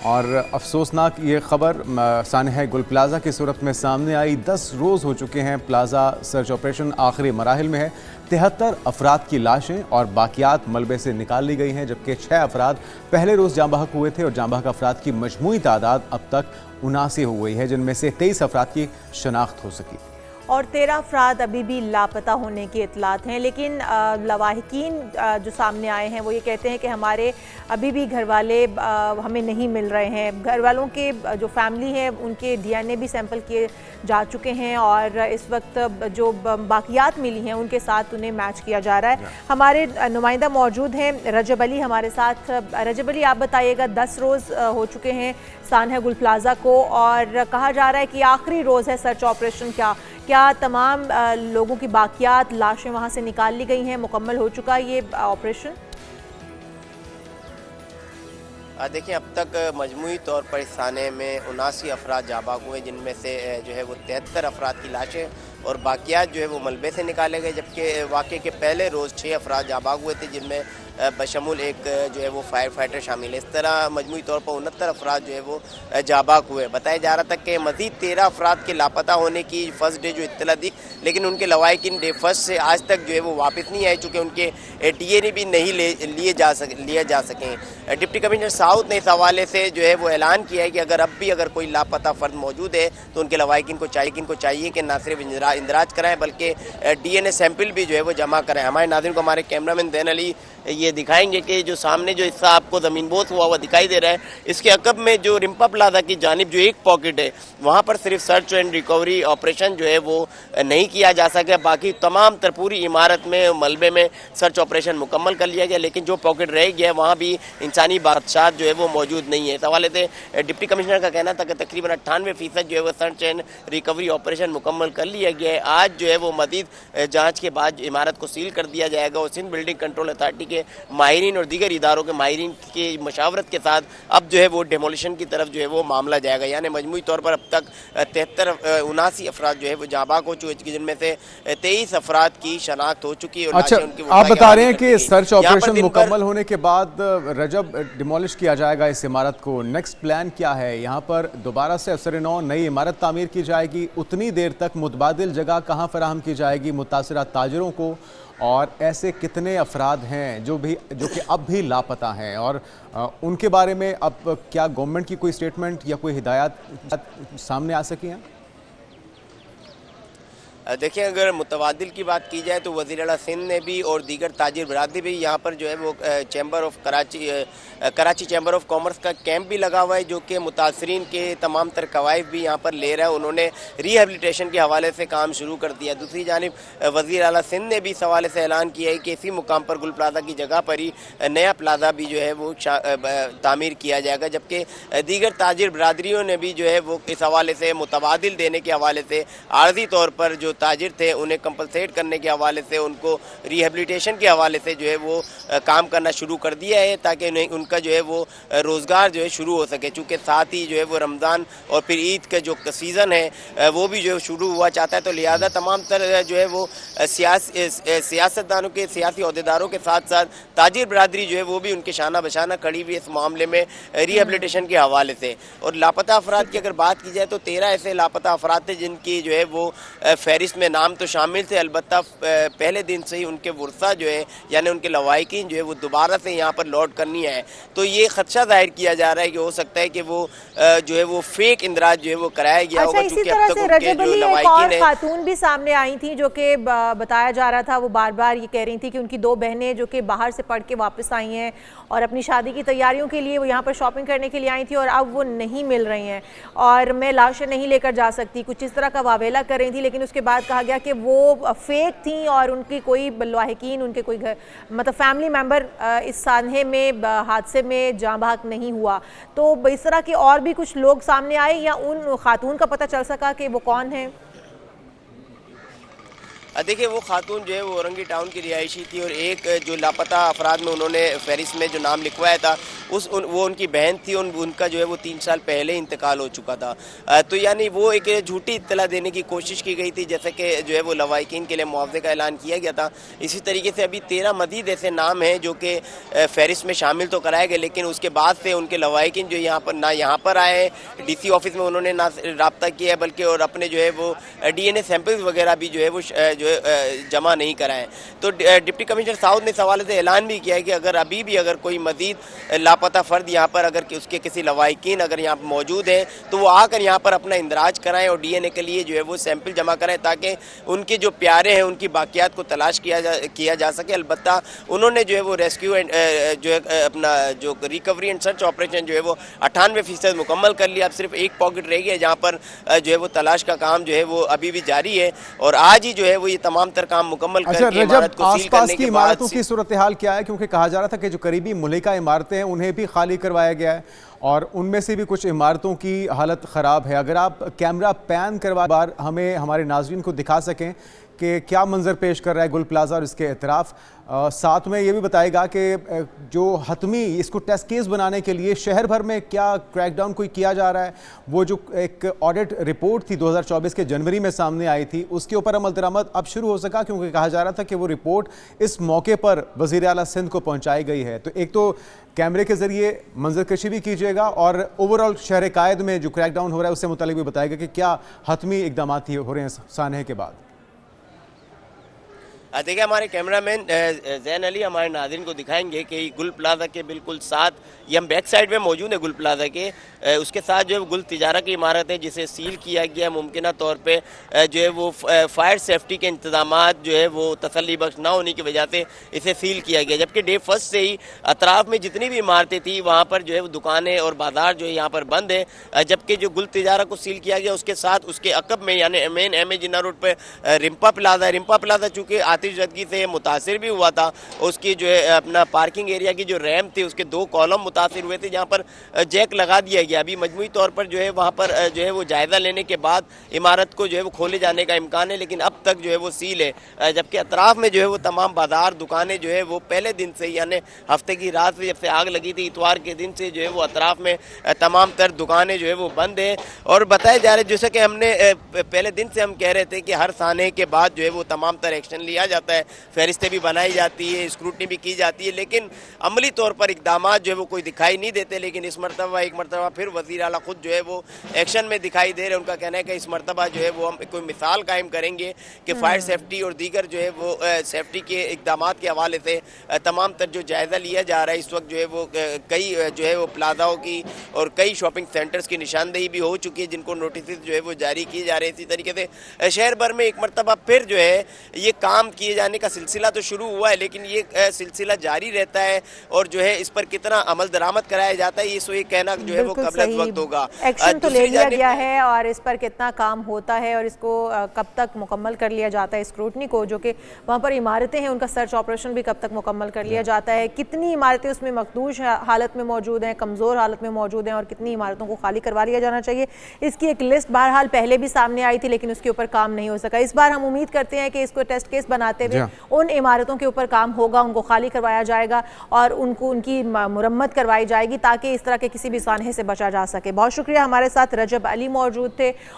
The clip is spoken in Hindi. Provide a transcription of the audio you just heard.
और अफसोसनाक ये खबर सानहा गुल प्लाज़ा की सूरत में सामने आई। 10 रोज़ हो चुके हैं, प्लाज़ा सर्च ऑपरेशन आखिरी मराहिल में है। 73 अफराद की लाशें और बाकियात मलबे से निकाल ली गई हैं, जबकि 6 अफराद पहले रोज़ जाँ बहक हुए थे और जाँ बहक अफराद की मजमूई तादाद अब तक 79 हो गई है, जिनमें से 23 अफराद की शनाख्त हो सकी और 13 अफराद अभी भी लापता होने की इतलात हैं। लेकिन लवाहिकीन जो सामने आए हैं वो ये कहते हैं कि हमारे अभी भी घर वाले हमें नहीं मिल रहे हैं। घर वालों के जो फैमिली है उनके DNA भी सैंपल किए जा चुके हैं और इस वक्त जो बाकियात मिली हैं उनके साथ उन्हें मैच किया जा रहा है। हमारे नुमाइंदा मौजूद हैं, रजब अली हमारे साथ। रजब अली, आप बताइएगा, 10 रोज़ हो चुके हैं सानहा गुल प्लाज़ा को और कहा जा रहा है कि आखिरी रोज़ है सर्च ऑपरेशन। क्या तमाम लोगों की बाकियात लाशें वहां से निकाल ली गई हैं? मुकम्मल हो चुका ये ऑपरेशन? देखिए, अब तक मजमूई तौर पर इस थाने में 79 अफराद जाँ बहक हुए, जिनमें से जो है वो 73 अफराद की लाशें और बाकियात जो है वो मलबे से निकाले गए। जबकि वाक़े के पहले रोज़ 6 अफराद जाँ बहक हुए थे, जिनमें बशमूल एक जो है वो फायर फाइटर शामिल है। इस तरह मजमूई तौर पर 69 अफराद जो है वो जाँ बहक हुए। बताया जा रहा था कि मज़ीद 13 अफराद के लापता होने की फ़र्स्ट डे जो इत्तला दी, लेकिन उनके लवाहिकीन डे फर्स्ट से आज तक जो है वो वापस नहीं आए, चूँकि उनके DNA भी नहीं लिए जा सकें। डिप्टी कमिश्नर साउथ ने इस हवाले से जो है वो ऐलान किया है कि अगर कोई लापता फ़र्द मौजूद है तो उनके लवाहिकीन को चाहिए कि ना सिर्फ इंदराज कराएं बल्कि DNA सैंपल भी जो है वो जमा कराएं। हमारे नाज़रीन को हमारे कैमरामैन दैन अली ये दिखाएंगे कि जो सामने जो हिस्सा आपको ज़मीनबोस हुआ दिखाई दे रहा है, इसके अकब में जो रिम्पा प्लाजा की जानिब जो एक पॉकेट है वहाँ पर सिर्फ सर्च एंड रिकवरी ऑपरेशन जो है वो नहीं किया जा सका। बाकी तमाम पूरी इमारत में मलबे में सर्च ऑपरेशन मुकम्मल कर लिया गया, लेकिन जो पॉकेट रह गया वहाँ भी इंसानी बादशाह जो है वो मौजूद नहीं है। इस हवाले से डिप्टी कमिश्नर का कहना था कि तकरीबन 98% जो है वो सर्च एंड रिकवरी ऑपरेशन मुकम्मल कर लिया गया है। आज जो है वो मज़ीद जाँच के बाद इमारत को सील कर दिया जाएगा और सिंध बिल्डिंग कंट्रोल अथॉरिटी के माहिरीन और दीगर इदारों के माहिरीन की मशावरत के साथ अब जो है वो डेमोलिशन की तरफ जो है वो मामला जाएगा। यानी मजमूई तौर पर अब तक 79 अफराद जो है वो जाँ बहक हो चुके, जिनमें से 23 अफराद की शनाख्त हो चुकी है। अच्छा, आप बता रहे हैं कि सर्च ऑपरेशन मुकम्मल होने के बाद रजब डिमोलिश किया जाएगा इस इमारत को। नेक्स्ट प्लान क्या है? यहाँ पर दोबारा से अफसर नौ नई इमारत तामीर की जाएगी? उतनी देर तक मुतबादिल जगह कहाँ फराहम की जाएगी मुतासरा ताजरों को? और ऐसे कितने अफराद हैं जो कि अब भी लापता हैं और उनके बारे में अब क्या गवर्नमेंट की कोई स्टेटमेंट या कोई हिदायत सामने आ सकी हैं? देखिए, अगर मुतवादिल की बात की जाए तो वज़ीर आला सिंध ने भी और दीगर ताजिर बरादरी भी यहाँ पर जो है वो कराची चैम्बर ऑफ कॉमर्स का कैंप भी लगा हुआ है, जो कि मुतासरीन के तमाम तर कवायद भी यहाँ पर ले रहा है। उन्होंने रिहेबिलिटेशन के हवाले से काम शुरू कर दिया। दूसरी जानिब वज़ीर आला सिंध ने भी इस हवाले से ऐलान किया है कि इसी मुकाम पर गुल प्लाजा की जगह पर ही नया प्लाजा भी जो है वो तामीर किया जाएगा। जबकि दीगर ताजिर बरादरियों ने भी जो है वो इस हवाले से मुतबादिल देने के हवाले से आर्जी तौर पर जो ताजिर थे उन्हें कंपनसेट करने के हवाले से, उनको रिहेबिलिटेशन के हवाले से जो है वो काम करना शुरू कर दिया है, ताकि उनका जो है वो रोज़गार जो है शुरू हो सके। चूँकि साथ ही जो है वो रमज़ान और फिर ईद का जो सीज़न है वो भी जो है शुरू हुआ चाहता है, तो लिहाजा तमाम तरह जो है वो सियासतदानों के सियासी अहदेदारों के साथ साथ ताजिर बरादरी जो है वो भी उनके शाना बशाना खड़ी हुई इस मामले में रिहेबिलिटेशन के हवाले से। और लापता अफराद की अगर बात की जाए तो 13 ऐसे लापता अफराद थे जिनकी जो है वो फहरिस्त में नाम तो शामिल थे, अलबत्ता पहले दिन से ही उनके वर्सा जो है यानी उनके लवाहिकीन जो है वो दोबारा से यहाँ पर लौट करनी है। तो ये खदशा जाहिर किया जा रहा है कि हो सकता है कि वो जो है वो फेक इंदराज जो है वो कराया गया होगा। इसी तरह से रजब अली एक और खातून भी सामने आई थी जो कि बताया जा रहा था, वो बार बार ये कह रही थी कि उनकी 2 बहनें जो कि बाहर से पढ़ के वापस आई हैं और अपनी शादी की तैयारियों के लिए वो यहाँ पर शॉपिंग करने के लिए आई थी और अब वो नहीं मिल रही हैं और मैं लाशें नहीं लेकर जा सकती, कुछ इस तरह का वावेला कर रही थी। लेकिन उसके बाद कहा गया कि वो फेक थी और उनकी कोई लाहिकीन, उनके कोई घर मतलब फैमिली मेम्बर इस सानहे में हादसे में जाँ बहक नहीं हुआ। तो इस तरह के और भी कुछ लोग सामने आए या उन खातून का पता चल सका कि वो कौन है? देखिए वो खातून जो है वो औरंगी टाउन की रिहायशी थी, और एक जो लापता अफराद में उन्होंने फहरिस्त में जो नाम लिखवाया था वो उनकी बहन थी, उनका जो है वो 3 साल पहले इंतकाल हो चुका था। तो यानी वो एक झूठी इत्तला देने की कोशिश की गई थी, जैसे कि जो है वो लवाहिकीन के लिए मुआवजे का ऐलान किया गया था। इसी तरीके से अभी 13 मजीद ऐसे नाम हैं जो कि फहरिस्त में शामिल तो कराए गए, लेकिन उसके बाद से उनके लवाहिकीन जो यहाँ पर आए हैं, डीसी ऑफिस में उन्होंने ना रब्ता किया है बल्कि और अपने जो है वो DNA सैंपल्स वगैरह भी जो है वो जमा नहीं कराएं। तो डिप्टी कमिश्नर साउथ ने इस हवाले से ऐलान भी किया है कि अगर अभी भी अगर कोई मजीद लापता फ़र्द यहाँ पर अगर उसके किसी लवाहिकीन अगर यहाँ पर मौजूद है तो वो आकर यहाँ पर अपना इंदराज कराएं और DNA के लिए जो है वो सैंपल जमा कराएं, ताकि उनके जो प्यारे हैं उनकी बाकियात को तलाश किया जा सके। अलबत्ता उन्होंने जो है वो रेस्क्यू एंड जो है अपना जो रिकवरी एंड सर्च ऑपरेशन जो है वो 98% मुकम्मल कर लिया। अब सिर्फ एक पॉकेट रह गया जहाँ पर जो है वो तलाश का काम जो है वो अभी भी जारी है, और आज ही जो है वो ये तमाम तर काम मुकम्मल अच्छा करके इमारत को सील आसपास करने की के बाद इमारतों की सूरत हाल क्या है, क्योंकि कहा जा रहा था कि जो करीबी मुल्हिका इमारतें हैं उन्हें भी खाली करवाया गया है और उनमें से भी कुछ इमारतों की हालत ख़राब है। अगर आप कैमरा पैन करवा बार हमें हमारे नाज़रीन को दिखा सकें कि क्या मंजर पेश कर रहा है गुल प्लाजा और इसके इतराफ़, साथ में ये भी बताएगा कि जो हतमी इसको टेस्ट केस बनाने के लिए शहर भर में क्या क्रैकडाउन कोई किया जा रहा है। वो जो एक ऑडिट रिपोर्ट थी 2024 के जनवरी में सामने आई थी उसके ऊपर अमल दरामद अब शुरू हो सका, क्योंकि कहा जा रहा था कि वो रिपोर्ट इस मौके पर वज़ीर आला सिंध को पहुंचाई गई है। तो एक तो कैमरे के ज़रिए मंजरकशी भी कीजिएगा और ओवरऑल शहर कायद में जो क्रैकडाउन हो रहा है उससे मुतालिक भी बताएगा कि क्या हतमी इकदाम हो रहे हैं सानहे के बाद। देखिए हमारे कैमरामैन जैन अली हमारे नाज़रीन को दिखाएंगे कि गुल प्लाजा के बिल्कुल साथ, ये हम बैक साइड में मौजूद है गुल प्लाजा के, उसके साथ जो है गुल तिजारा की इमारत है जिसे सील किया गया मुमकिन तौर पे जो है वो फायर सेफ्टी के इंतजामात जो है वो तसल्ली बख्श ना होने की वजह से इसे सील किया गया। जबकि डे फर्स्ट से ही अतराफ़ में जितनी भी इमारतें थी वहाँ पर जो है वो दुकानें और बाजार जो है यहाँ पर बंद है। जबकि जो गुल तिजारा को सील किया गया उसके साथ उसके अकब में यानी मेन MA जिन्ना रोड पर रिम्पा प्लाजा है। रिम्पा प्लाजा चूँकि आतिशज़दगी से मुतासिर भी हुआ था, उसकी जो है अपना पार्किंग एरिया की जो रैम्प थी उसके 2 कॉलम मुतासिर हुए थे जहाँ पर जैक लगा दिया गया। अभी मजमूई तौर पर जो है वहाँ पर जो है वो जायज़ा लेने के बाद इमारत को जो है वो खोले जाने का इम्कान है, लेकिन अब तक जो है वो सील है। जबकि अतराफ़ में जो है वो तमाम बाजार दुकानें जो है वो पहले दिन से यानी हफ्ते की रात से जब से आग लगी थी इतवार के दिन से जो है वो अतराफ़ में तमाम तर दुकानें जो है वो बंद है। और बताया जा रहा है जैसे कि हमने पहले दिन से हम कह रहे थे कि हर साने के बाद जो है वो तमाम तर एक्शन लिया जाता है, फहरिस्तें भी बनाई जाती है, स्क्रूटनी भी की जाती है, लेकिन अमली तौर पर इकदाम जो है वो कोई दिखाई नहीं देते। लेकिन इस मरतबा एक मरतबा फिर वज़ीर आला खुद जो है वो एक्शन में दिखाई दे रहे हैं। उनका कहना है कि इस मरतबा जो है वो हम कोई मिसाल कायम करेंगे कि फायर सेफ्टी और दीगर जो है वो सेफ्टी के इकदाम के हवाले से तमाम तर जो जायज़ा लिया जा रहा है। इस वक्त जो है वो कई जो है वो प्लाजाओं की और कई शॉपिंग सेंटर्स की निशानदेही भी हो चुकी है जिनको नोटिस जो है वो जारी किए जा रहे हैं। इसी तरीके से शहर भर में एक मरतबा फिर जो है ये काम किए जाने का सिलसिला तो शुरू हुआ है, लेकिन ये सिलसिला जारी रहता है और जो है इस पर कितना अमल दरामद कराया जाता है ये सो ये कहना जो है वो कबल वक्त होगा। एक्शन तो ले लिया गया है और इस पर कितना काम होता है और इसको कब तक मुकम्मल कर लिया जाता है स्क्रूटनी को, जो कि वहाँ पर इमारतें हैं उनका सर्च ऑपरेशन भी कब तक मुकम्मल कर लिया जाता है, कितनी इमारतें उसमें मखदूश हालत में मौजूद हैं, कमज़ोर हालत में मौजूद हैं और कितनी इमारतों को खाली करवा लिया जाना चाहिए, इसकी एक लिस्ट बहरहाल पहले भी सामने आई थी लेकिन उसके ऊपर काम नहीं हो सका। इस बार हम उम्मीद करते हैं कि इसको टेस्ट केस बनाते हुए उन इमारतों के ऊपर काम होगा, उनको खाली करवाया जाएगा और उनकी मुरम्मत करवाई जाएगी ताकि इस तरह के किसी भी सानहे से बचा जा सके। बहुत शुक्रिया, हमारे साथ रजब अली मौजूद थे